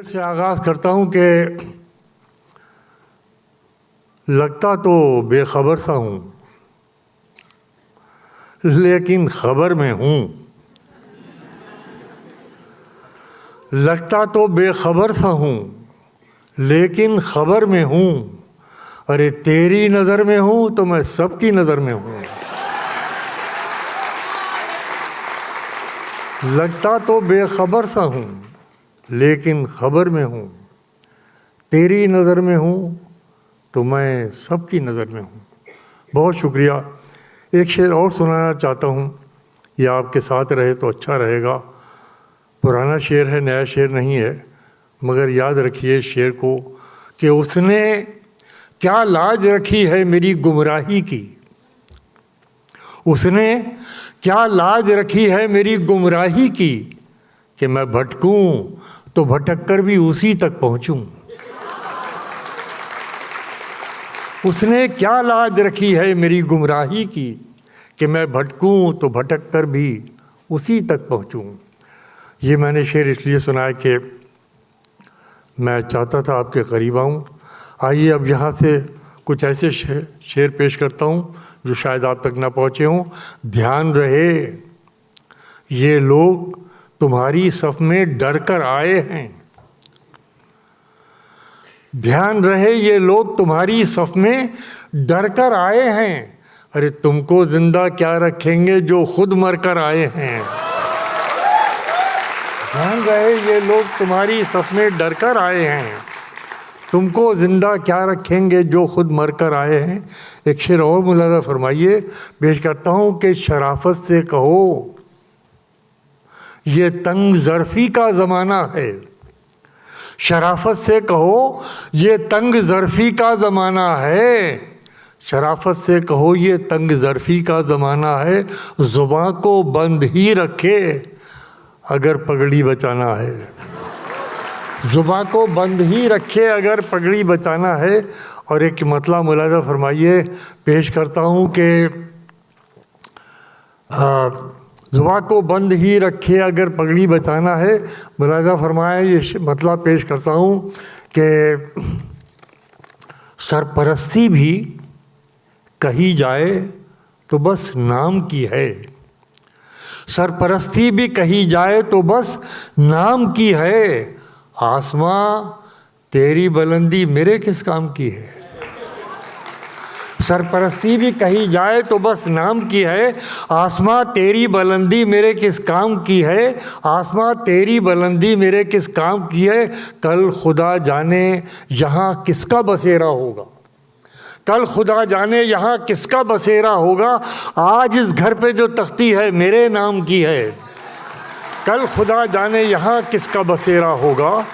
से आगाज़ करता हूँ कि लगता तो बेखबर सा हूँ, लेकिन खबर में हूँ। लगता तो बेखबर सा हूँ, लेकिन खबर में हूँ। अरे तेरी नज़र में हूँ तो मैं सबकी नज़र में हूँ। लगता तो बेखबर सा हूँ, लेकिन खबर में हूँ। तेरी नज़र में हूँ तो मैं सबकी नज़र में हूँ। बहुत शुक्रिया। एक शेर और सुनाना चाहता हूँ, ये आपके साथ रहे तो अच्छा रहेगा। पुराना शेर है, नया शेर नहीं है, मगर याद रखिए शेर को कि उसने क्या लाज रखी है मेरी गुमराही की। उसने क्या लाज रखी है मेरी गुमराही की कि मैं भटकूं तो भटक कर भी उसी तक पहुंचूं। उसने क्या लाज रखी है मेरी गुमराही की कि मैं भटकूं तो भटक कर भी उसी तक पहुंचूं। ये मैंने शेर इसलिए सुनाया कि मैं चाहता था आपके करीब आऊं। आइए अब यहाँ से कुछ ऐसे शेर पेश करता हूँ जो शायद आप तक ना पहुँचे हों। ध्यान रहे ये लोग तुम्हारी सफ में डर कर आए हैं। ध्यान रहे ये लोग तुम्हारी सफ में डर कर आए हैं। अरे तुमको जिंदा क्या रखेंगे जो खुद मर कर आए हैं। ध्यान रहे ये लोग तुम्हारी सफ में डर कर आए हैं। तुमको जिंदा क्या रखेंगे जो खुद मर कर आए हैं। एक शेर और मुलाजा फरमाइए, पेश करता हूँ कि शराफत से कहो ये तंग ज़र्फ़ी का ज़माना है। शराफत से कहो ये तंग ज़र्फ़ी का ज़माना है। शराफत से कहो ये तंग ज़र्फ़ी का ज़माना है। ज़ुबान को बंद ही रखे अगर पगड़ी बचाना है। ज़ुबान को बंद ही रखे अगर पगड़ी बचाना है। और एक मतला मुलाजा फरमाइए, पेश करता हूँ कि ज़ुबान को बंद ही रखे अगर पगड़ी बचाना है। मुलाजा फरमाया, ये मतला पेश करता हूँ कि सरपरस्ती भी कही जाए तो बस नाम की है। सरपरस्ती भी कही जाए तो बस नाम की है। आसमां तेरी बुलंदी मेरे किस काम की है। सरपरस्ती भी कही जाए तो बस नाम की है। आसमां तेरी बुलंदी मेरे किस काम की है। आसमां तेरी बुलंदी मेरे किस काम की है। कल खुदा जाने यहाँ किसका बसेरा होगा। कल खुदा जाने यहाँ किसका बसेरा होगा। आज इस घर पे जो तख्ती है मेरे नाम की है। कल खुदा जाने यहाँ किसका बसेरा होगा।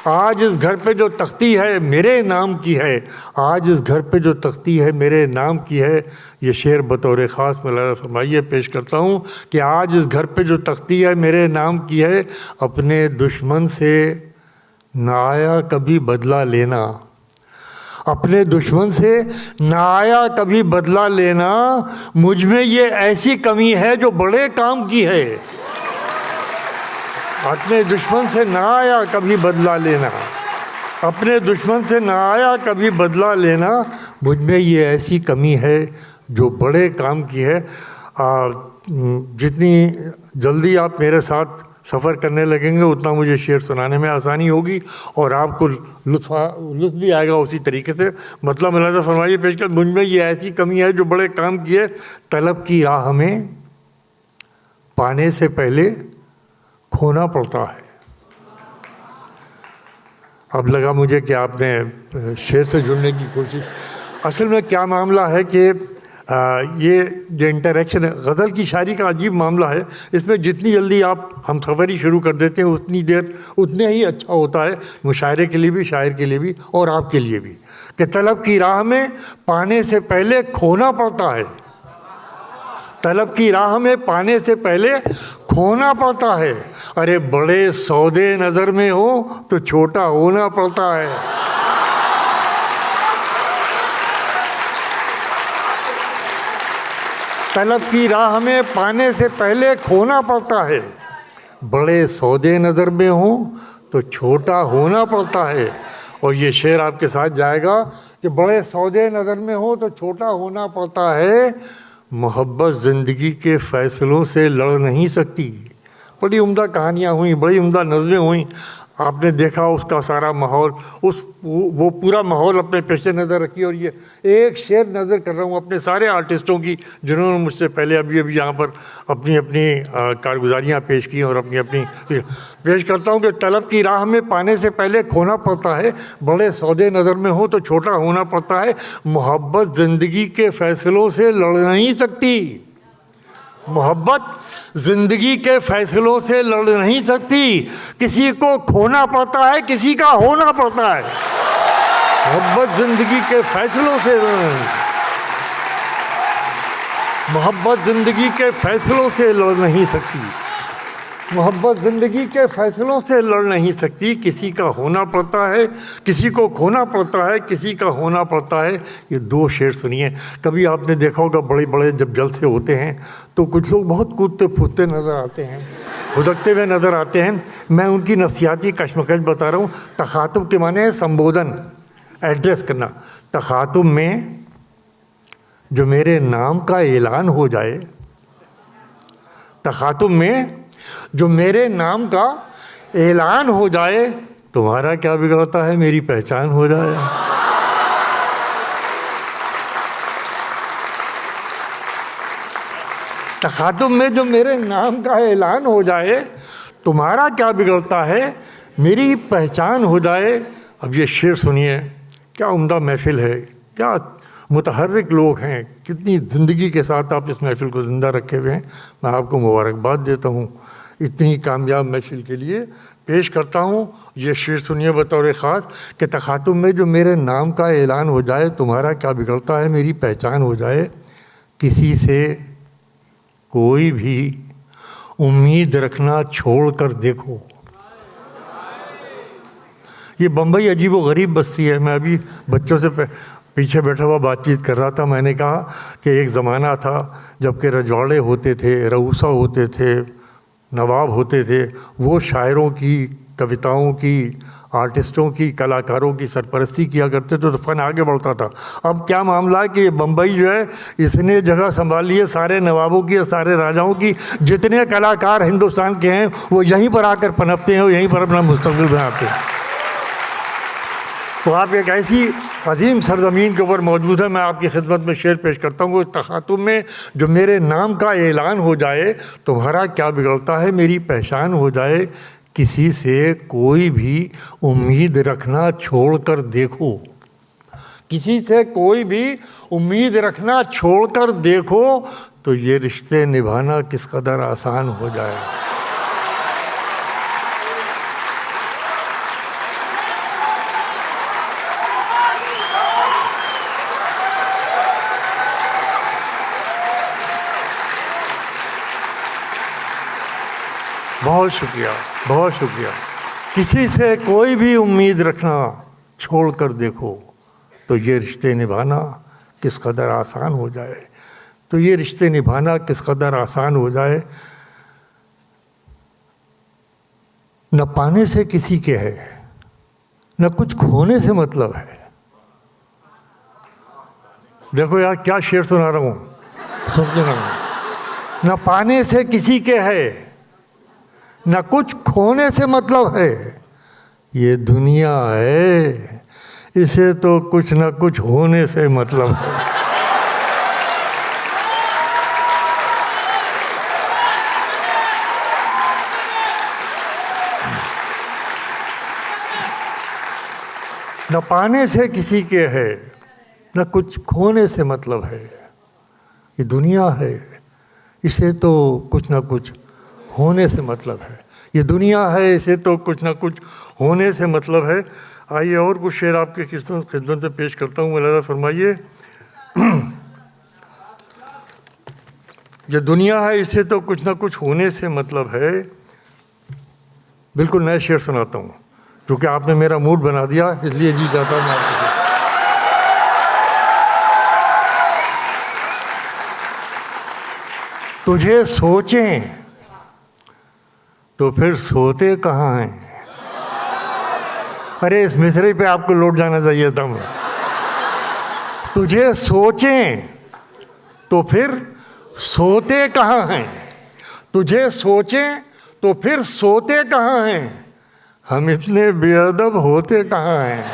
आज इस घर पे जो तख्ती है मेरे नाम की है। आज इस घर पे जो तख्ती है मेरे नाम की है। ये शेर बतौर ख़ास मुलाज़ा फरमाइए, पेश करता हूँ कि आज इस घर पे जो तख्ती है मेरे नाम की है। अपने दुश्मन से ना आया कभी बदला लेना। अपने दुश्मन से ना आया कभी बदला लेना। मुझ में ये ऐसी कमी है जो बड़े काम की है। अपने दुश्मन से ना आया कभी बदला लेना। अपने दुश्मन से ना आया कभी बदला लेना। मुझ में ये ऐसी कमी है जो बड़े काम की है। जितनी जल्दी आप मेरे साथ सफ़र करने लगेंगे उतना मुझे शेर सुनाने में आसानी होगी और आपको लुत्फ़ भी आएगा उसी तरीके से। मतलब मुलाज़ा फरमाइए, पेश कर, मुझ में ये ऐसी कमी है जो बड़े काम की है। तलब की राह में पाने से पहले खोना पड़ता है। अब लगा मुझे कि आपने शेर से जुड़ने की कोशिश। असल में क्या मामला है कि ये जो इंटरेक्शन है, गज़ल की शायरी का अजीब मामला है। इसमें जितनी जल्दी आप हम सफ़री शुरू कर देते हैं उतनी देर उतने ही अच्छा होता है, मुशायरे के लिए भी, शायर के लिए भी और आपके लिए भी, कि तलब की राह में पाने से पहले खोना पड़ता है। तलब की राह में पाने से पहले खोना पड़ता है। अरे बड़े सौदे नज़र में हो तो छोटा होना पड़ता है। तलब की राह में पाने से पहले खोना पड़ता है। बड़े सौदे नज़र में हो तो छोटा होना पड़ता है। और ये शेर आपके साथ जाएगा कि बड़े सौदे नज़र में हो तो छोटा होना पड़ता है, मोहब्बत ज़िंदगी के फ़ैसलों से लड़ नहीं सकती। बड़ी उम्दा कहानियाँ हुई, बड़ी उम्दा नज़में हुई, आपने देखा उसका सारा माहौल, वो पूरा माहौल अपने पेश नज़र रखी। और ये एक शेर नज़र कर रहा हूँ अपने सारे आर्टिस्टों की जिन्होंने मुझसे पहले अभी यहाँ पर अपनी अपनी कारगुजारियाँ पेश की और अपनी अपनी पेश करता हूँ कि तलब की राह में पाने से पहले खोना पड़ता है, बड़े सौदे नज़र में हो तो छोटा होना पड़ता है, मोहब्बत ज़िंदगी के फ़ैसलों से लड़ नहीं सकती। मोहब्बत ज़िंदगी के फ़ैसलों से लड़ नहीं सकती, किसी को खोना पड़ता है, किसी का होना पड़ता है। मोहब्बत ज़िंदगी के फ़ैसलों से मोहब्बत ज़िंदगी के फ़ैसलों से लड़ नहीं सकती, मोहब्बत ज़िंदगी के फ़ैसलों से लड़ नहीं सकती, किसी का होना पड़ता है, किसी को खोना पड़ता है, किसी का होना पड़ता है। ये दो शेर सुनिए। कभी आपने देखा होगा बड़े बड़े जब जलसे होते हैं तो कुछ लोग बहुत कूदते फूदते नज़र आते हैं, हुदकते हुए नज़र आते हैं। मैं उनकी नफ्सियाती कश्मकश बता रहा हूँ। तखातुब के माने संबोधन, एड्रेस करना। तखातुब में जो मेरे नाम का ऐलान हो जाए, तखातुब में जो मेरे नाम का ऐलान हो जाए, तुम्हारा क्या बिगड़ता है मेरी पहचान हो जाए। तखातुब में जो मेरे नाम का ऐलान हो जाए, तुम्हारा क्या बिगड़ता है मेरी पहचान हो जाए। अब ये शेर सुनिए, क्या उम्दा महफिल है, क्या मुतहर्रिक लोग हैं, कितनी ज़िंदगी के साथ आप इस महफिल को ज़िंदा रखे हुए हैं। मैं आपको मुबारकबाद देता हूँ इतनी कामयाब महफिल के लिए। पेश करता हूँ ये शेर सुनिए बतौर ख़ास कि तखातुब में जो मेरे नाम का ऐलान हो जाए, तुम्हारा क्या बिगड़ता है मेरी पहचान हो जाए। किसी से कोई भी उम्मीद रखना छोड़ कर देखो। ये बम्बई अजीब व गरीब बस्ती है। मैं अभी बच्चों से पीछे बैठा हुआ बातचीत कर रहा था। मैंने कहा कि एक ज़माना था जबकि रजवाड़े होते थे, रऊसा होते थे, नवाब होते थे, वो शायरों की, कविताओं की, आर्टिस्टों की, कलाकारों की सरपरस्ती किया करते थे तो फ़न आगे बढ़ता था। अब क्या मामला है कि बम्बई जो है इसने जगह संभाल ली है सारे नवाबों की और सारे राजाओं की। जितने कलाकार हिंदुस्तान के हैं वो यहीं पर आकर पनपते हैं और यहीं पर अपना मुस्तकबिल बनाते हैं। तो आप एक ऐसी अजीम सरज़मीन के ऊपर मौजूद है। मैं आपकी खिदमत में शेर पेश करता हूँ। तखातुब में जो मेरे नाम का ऐलान हो जाए, तुम्हारा क्या बिगड़ता है मेरी पहचान हो जाए। किसी से कोई भी उम्मीद रखना छोड़ कर देखो, किसी से कोई भी उम्मीद रखना छोड़ कर देखो, तो ये रिश्ते निभाना किस कदर आसान हो जाए। बहुत शुक्रिया, बहुत शुक्रिया। किसी से कोई भी उम्मीद रखना छोड़ कर देखो, तो ये रिश्ते निभाना किस कदर आसान हो जाए। तो ये रिश्ते निभाना किस कदर आसान हो जाए। न पाने से किसी के है, न कुछ खोने से मतलब है। देखो यार क्या शेर सुना रहा हूँ, सुन लेना। न पाने से किसी के है, न कुछ खोने से मतलब है। ये दुनिया है, इसे तो कुछ न कुछ होने से मतलब है। न पाने से किसी के है, न कुछ खोने से मतलब है। ये दुनिया है, इसे तो कुछ न कुछ होने से मतलब है। ये दुनिया है, इसे तो कुछ ना कुछ होने से मतलब है। आइए और कुछ शेर आपके खिदमत में पेश करता हूँ। मुलाज़ा फरमाइए। ये दुनिया है, इसे तो कुछ ना कुछ होने से मतलब है। बिल्कुल नया शेर सुनाता हूँ क्योंकि आपने मेरा मूड बना दिया, इसलिए जी चाहता हूँ आपको। तुझे सोचें तो फिर सोते कहाँ हैं। अरे इस मिसरे पे आपको लौट जाना चाहिए था। तुझे सोचें तो फिर सोते कहाँ हैं, तुझे सोचें तो फिर सोते कहाँ हैं, हम इतने बेअदब होते कहाँ हैं।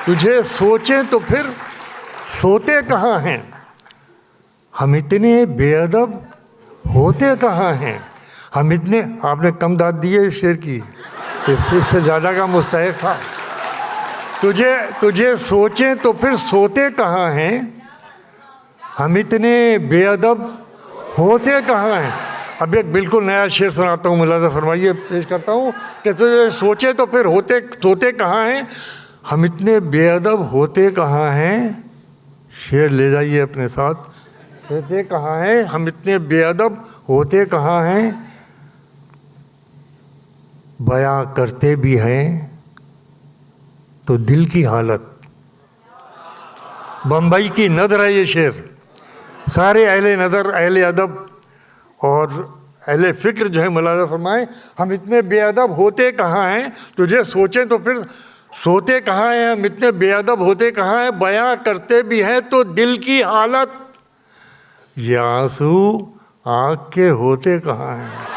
तुझे सोचें तो फिर सोते कहाँ हैं, हम इतने बेअदब होते कहाँ हैं। हम इतने, आपने कम दाद दी है इस शेर की, इससे ज़्यादा का मुस्तहिक था। तुझे सोचें तो फिर सोते कहाँ हैं, हम इतने बेअदब होते कहाँ हैं। अब एक बिल्कुल नया शेर सुनाता हूँ, मुलाज़ा फरमाइए, पेश करता हूँ कि तुझे सोचे तो फिर सोते कहाँ हैं, हम इतने बेअदब होते कहाँ हैं। शेर ले जाइए अपने साथ। सोते कहाँ हैं, हम इतने बेअदब होते कहाँ हैं, बयां करते भी हैं तो दिल की हालत। बम्बई की नदर है ये शेर। सारे अहले नदर, अहले अदब और अहले फ़िक्र जो है मुलाज़ा फरमाएं, हम इतने बेअदब होते कहाँ हैं, तुझे सोचें तो फिर सोते कहाँ हैं, हम इतने बेअदब होते कहाँ हैं, बयां करते भी हैं तो दिल की हालत। ये आंसू आँख के होते कहाँ हैं।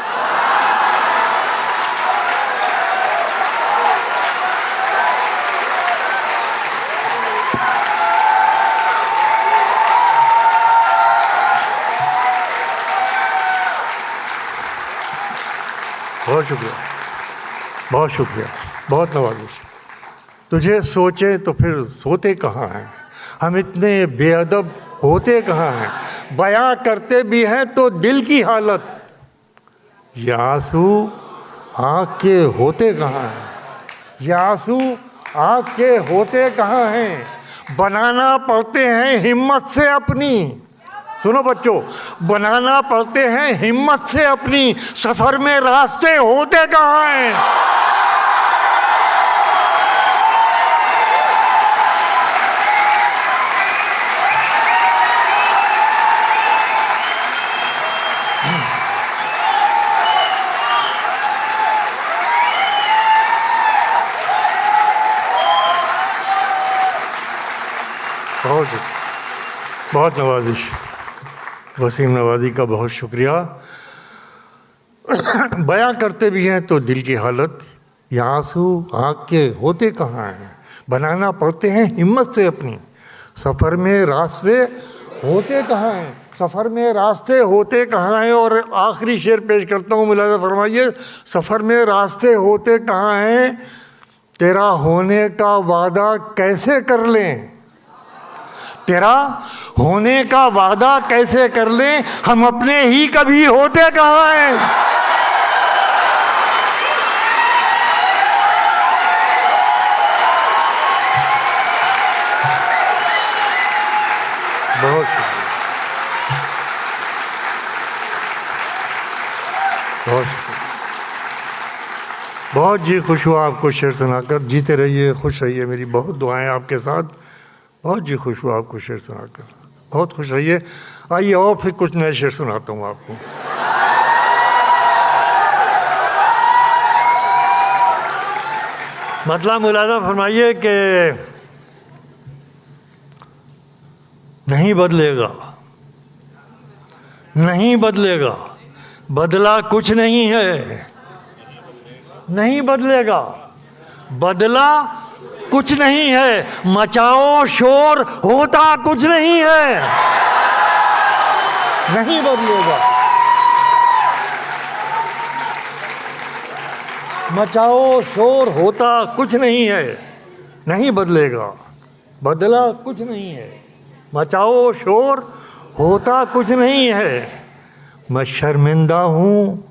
बहुत शुक्रिया, बहुत शुक्रिया, बहुत नवाजिश। तुझे सोचे तो फिर सोते कहाँ हैं, हम इतने बेअदब होते कहाँ हैं, बयां करते भी हैं तो दिल की हालत। ये आंसू आँख के होते कहाँ हैं, ये आंसू आँख के होते कहाँ हैं, बनाना पड़ते हैं हिम्मत से अपनी। सुनो बच्चों, बनाना पड़ते हैं हिम्मत से अपनी, सफर में रास्ते होते कहाँ हैं। बहुत बहुत नवाजिश। वसीम नवाजी का बहुत शुक्रिया। बयां करते भी हैं तो दिल की हालत, ये आंसू आँख के होते कहाँ हैं, बनाना पड़ते हैं हिम्मत से अपनी, सफ़र में रास्ते होते कहाँ हैं, सफ़र में रास्ते होते कहाँ हैं। और आखिरी शेर पेश करता हूँ, मुलाज़ा फरमाइए, सफ़र में रास्ते होते कहाँ हैं, तेरा होने का वादा कैसे कर लें, तेरा होने का वादा कैसे कर लें, हम अपने ही कभी होते कहाँ हैं। बहुत शुक्रिया, बहुत शुक्रिया, बहुत जी खुश हुआ आपको शेर सुनाकर। जीते रहिए, खुश रहिए, मेरी बहुत दुआएं आपके साथ। बहुत जी खुश हुआ आपको शेर सुनाकर, बहुत खुश रहिए। आइए और फिर कुछ नए शेर सुनाता हूँ आपको। मतलब मुलाज़ा फरमाइए कि नहीं बदलेगा, नहीं बदलेगा, बदला कुछ नहीं है, नहीं बदलेगा, बदला कुछ नहीं है, मचाओ शोर होता कुछ नहीं है, नहीं बदलेगा, मचाओ शोर होता कुछ नहीं है, नहीं बदलेगा, बदला कुछ नहीं है, मचाओ शोर होता कुछ नहीं है। मैं शर्मिंदा हूँ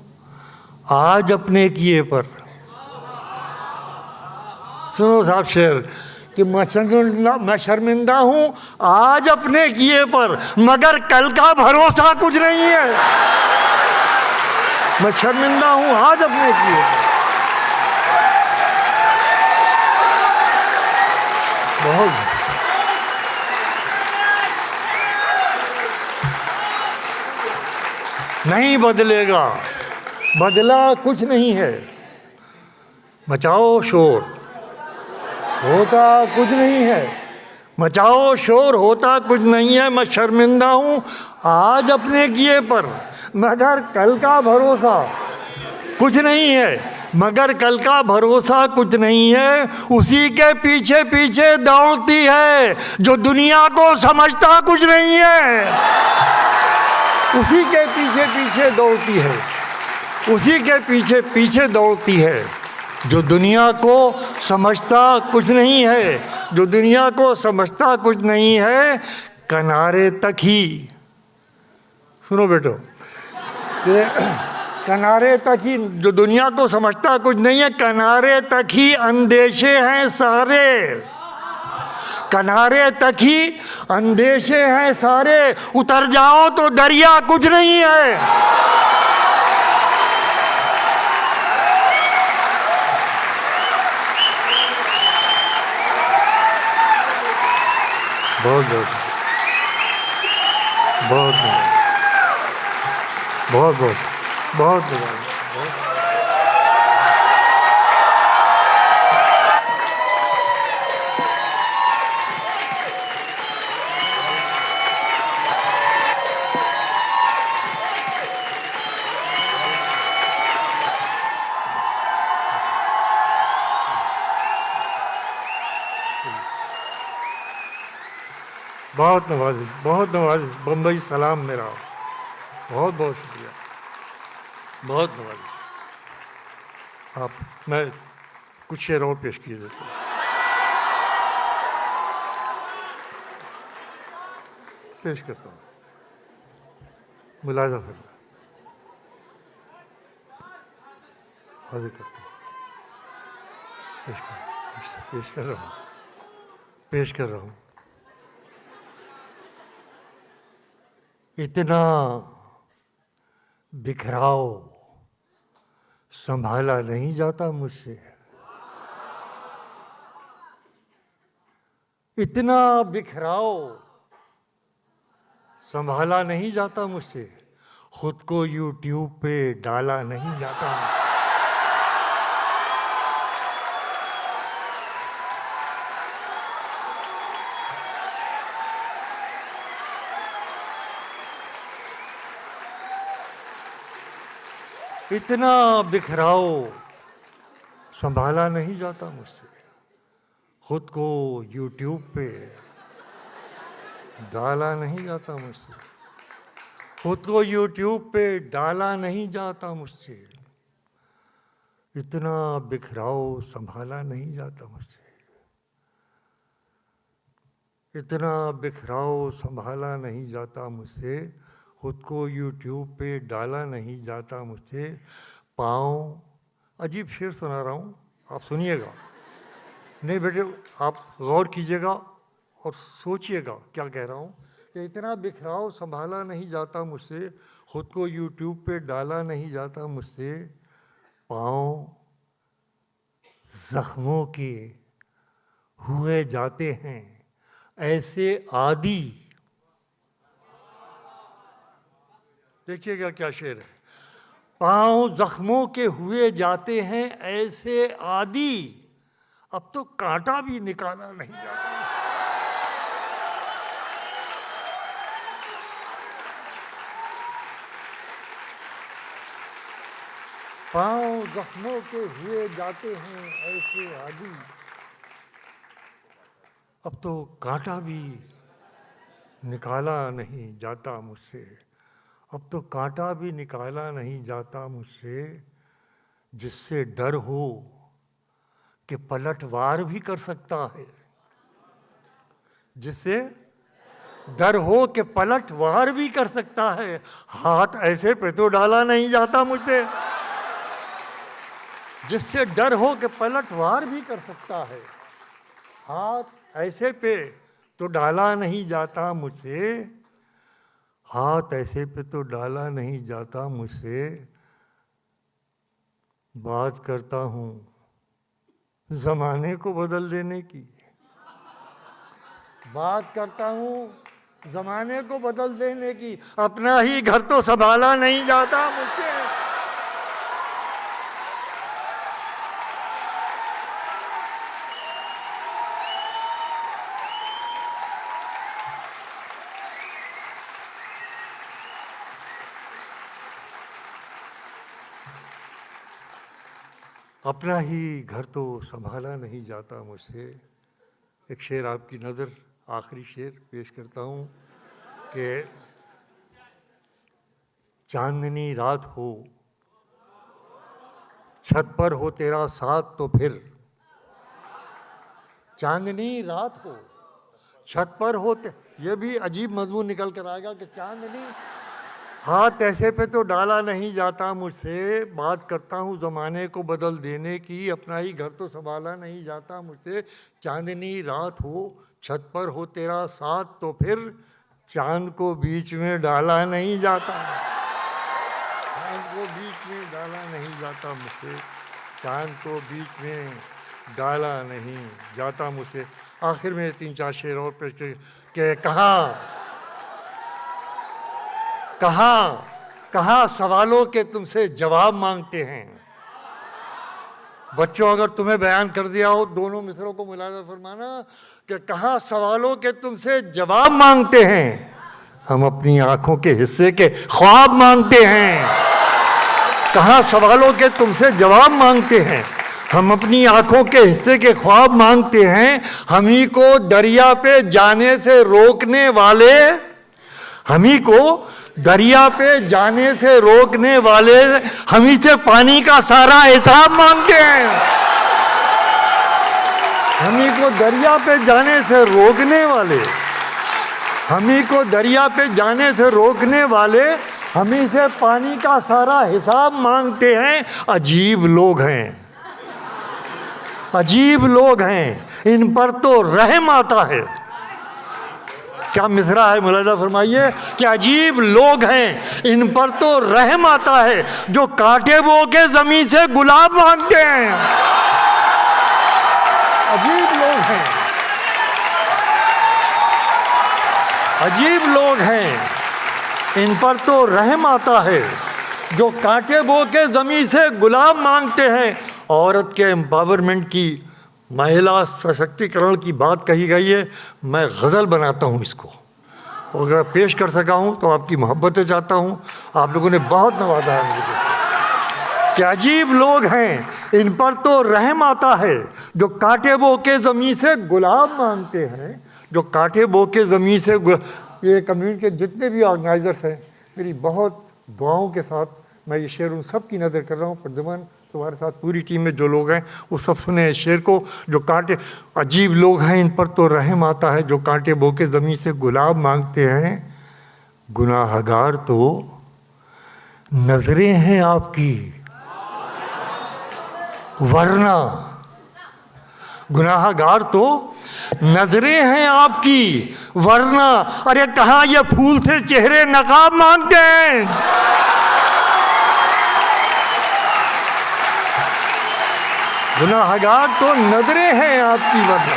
आज अपने किए पर। सुनो साहब शेर कि मैं शर्मिंदा हूँ आज अपने किए पर, मगर कल का भरोसा कुछ नहीं है। मैं शर्मिंदा हूँ आज अपने किए पर। बहुत नहीं बदलेगा, बदला कुछ नहीं है, मचाओ शोर, होता कुछ नहीं है। मचाओ शोर, होता कुछ नहीं है। मैं शर्मिंदा हूँ आज अपने किए पर, मगर कल का भरोसा कुछ नहीं है। मगर कल का भरोसा कुछ नहीं है। उसी के पीछे पीछे दौड़ती है जो दुनिया को समझता कुछ नहीं है। उसी के पीछे पीछे दौड़ती है, उसी के पीछे पीछे दौड़ती है जो दुनिया को समझता कुछ नहीं है। जो दुनिया को समझता कुछ नहीं है, किनारे तक ही, सुनो बेटो, किनारे तक ही, जो दुनिया को समझता कुछ नहीं है, किनारे तक ही अंदेशे हैं सारे। किनारे तक ही अंदेशे हैं सारे। उतर जाओ तो दरिया कुछ नहीं है। बहुत बहुत बहुत बहुत बहुत बहुत बहुत बहुत नवाजिश, बहुत नवाजिश। बम्बई सलाम मेरा, बहुत बहुत शुक्रिया, बहुत नवाजिश। आप, मैं कुछ शेर और पेश किए देता हूँ, पेश करता हूँ। मुलाजा फिर हाजिर करता हूँ, पेश कर रहा हूँ, पेश कर रहा हूँ। इतना बिखराव संभाला नहीं जाता मुझसे। इतना बिखराव संभाला नहीं जाता मुझसे। खुद को यूट्यूब पे डाला नहीं जाता। इतना बिखराव संभाला नहीं जाता मुझसे। खुद को यूट्यूब पे डाला नहीं जाता मुझसे। खुद को यूट्यूब पे डाला नहीं जाता मुझसे। इतना बिखराव संभाला नहीं जाता मुझसे। इतना बिखराव संभाला नहीं जाता मुझसे। खुद को यूट्यूब पे डाला नहीं जाता मुझसे। पाँव, अजीब शेर सुना रहा हूँ, आप सुनिएगा। नहीं बेटे, आप गौर कीजिएगा और सोचिएगा क्या कह रहा हूँ। कि इतना बिखराव संभाला नहीं जाता मुझसे। खुद को यूट्यूब पे डाला नहीं जाता मुझसे। पाँव जख्मों के हुए जाते हैं ऐसे आदी। देखिएगा क्या शेर है। पाँव जख्मों के हुए जाते हैं ऐसे आदी, अब तो कांटा भी निकाला नहीं जाता। पाँव जख्मों के हुए जाते हैं ऐसे आदी, अब तो कांटा भी निकाला नहीं जाता मुझसे। अब तो कांटा भी निकाला नहीं जाता मुझसे। जिससे डर हो कि पलटवार भी कर सकता है। जिससे डर हो कि पलटवार भी कर सकता है। हाथ ऐसे पे तो डाला नहीं जाता मुझसे। जिससे डर हो कि पलटवार भी कर सकता है। हाथ ऐसे पे तो डाला नहीं जाता मुझसे। हाथ ऐसे पे तो डाला नहीं जाता मुझसे। बात करता हूँ ज़माने को बदल देने की। बात करता हूँ ज़माने को बदल देने की। अपना ही घर तो संभाला नहीं जाता मुझसे। अपना ही घर तो संभाला नहीं जाता मुझसे। एक शेर आपकी नज़र, आखिरी शेर पेश करता हूँ कि चांदनी रात हो, छत पर हो तेरा साथ तो फिर, चांदनी रात हो छत पर हो, ये भी अजीब मजमून निकल कर आएगा कि चांदनी हाथ ऐसे पे तो डाला नहीं जाता मुझसे, बात करता हूँ ज़माने को बदल देने की, अपना ही घर तो संभाला नहीं जाता मुझसे। चांदनी रात हो, छत पर हो तेरा साथ तो फिर, चांद को बीच में डाला नहीं जाता, चांद को बीच में डाला नहीं जाता मुझसे, चांद को बीच में डाला नहीं जाता मुझसे। आखिर में 3-4 शेर और पेश के कहाँ सवालों के तुमसे जवाब मांगते हैं। बच्चों, अगर तुम्हें बयान कर दिया हो, दोनों मिसरों को मुलाजा फरमाना कि कहाँ सवालों के तुमसे जवाब मांगते हैं, हम अपनी आंखों के हिस्से के ख्वाब मांगते हैं। कहाँ सवालों के तुमसे जवाब मांगते हैं, हम अपनी आंखों के हिस्से के ख्वाब मांगते हैं। हम ही को दरिया पे जाने से रोकने वाले, हम ही को दरिया पे जाने से रोकने वाले, हम ही से पानी का सारा हिसाब मांगते हैं। हम ही को दरिया पे जाने से रोकने वाले, हम ही को दरिया पे जाने से रोकने वाले, हम ही से पानी का सारा हिसाब मांगते हैं। अजीब लोग हैं, अजीब लोग हैं, इन पर तो रहम आता है। क्या मिसरा है, मुलाजा फरमाइए कि अजीब लोग हैं, इन पर तो रहम आता है, जो कांटे बो के जमीन से गुलाब मांगते हैं। अजीब लोग हैं, अजीब लोग हैं, इन पर तो रहम आता है, जो कांटे बो के जमीन से गुलाब मांगते हैं। औरत के एम्पावरमेंट की, महिला सशक्तिकरण की बात कही गई है। मैं गज़ल बनाता हूँ इसको, और अगर पेश कर सका हूँ तो आपकी मोहब्बतें चाहता हूँ। आप लोगों ने बहुत नवाजा है मुझे। क्या अजीब लोग हैं, इन पर तो रहम आता है, जो कांटे बो के ज़मीन से गुलाब मांगते हैं, जो कांटे बो के ज़मीन से। ये कम्युनिटी के जितने भी ऑर्गेनाइजर्स हैं, मेरी बहुत दुआओं के साथ मैं ये शेर उन सब की नज़र कर रहा हूँ। प्रद्युमन, तुम्हारे साथ पूरी टीम में जो लोग हैं वो सब सुने इस शेर को, जो कांटे, अजीब लोग हैं, इन पर तो रहम आता है, जो कांटे बो के ज़मीन से गुलाब मांगते हैं। गुनाहगार तो नजरें हैं आपकी, वरना, गुनाहगार तो नजरें हैं आपकी, वरना, अरे कहाँ ये फूल से चेहरे नकाब मांगते हैं। गुनाहगार तो नजरें हैं आपकी, वरना,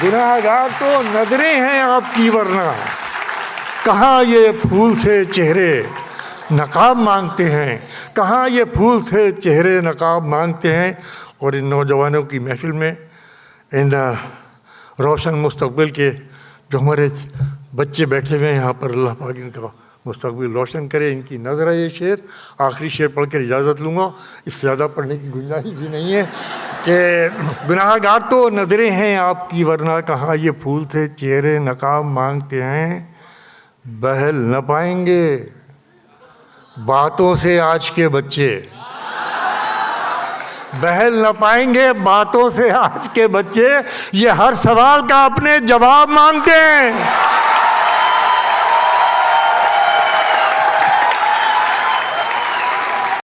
गुनाहगार तो नजरें हैं आपकी, वरना, कहाँ ये फूल से चेहरे नकाब मांगते हैं, कहाँ ये फूल से चेहरे नकाब मांगते हैं। और इन नौजवानों की महफिल में, इन रोशन मुस्तकबिल के जो हमारे बच्चे बैठे हुए हैं यहाँ पर, अल्लाह पाक इनका मुस्तकबिल रोशन करे। इनकी नज़र है ये शेर, आखिरी शेर पढ़ कर इजाज़त लूँगा, इससे ज़्यादा पढ़ने की गुंजाइश भी नहीं है कि गुनाहगार तो नजरें हैं आपकी, वरना कहाँ ये फूल से चेहरे नकाब मांगते हैं। बहल न पाएंगे बातों से आज के बच्चे, बहल न पाएंगे बातों से आज के बच्चे, ये हर सवाल का अपने जवाब मांगते हैं।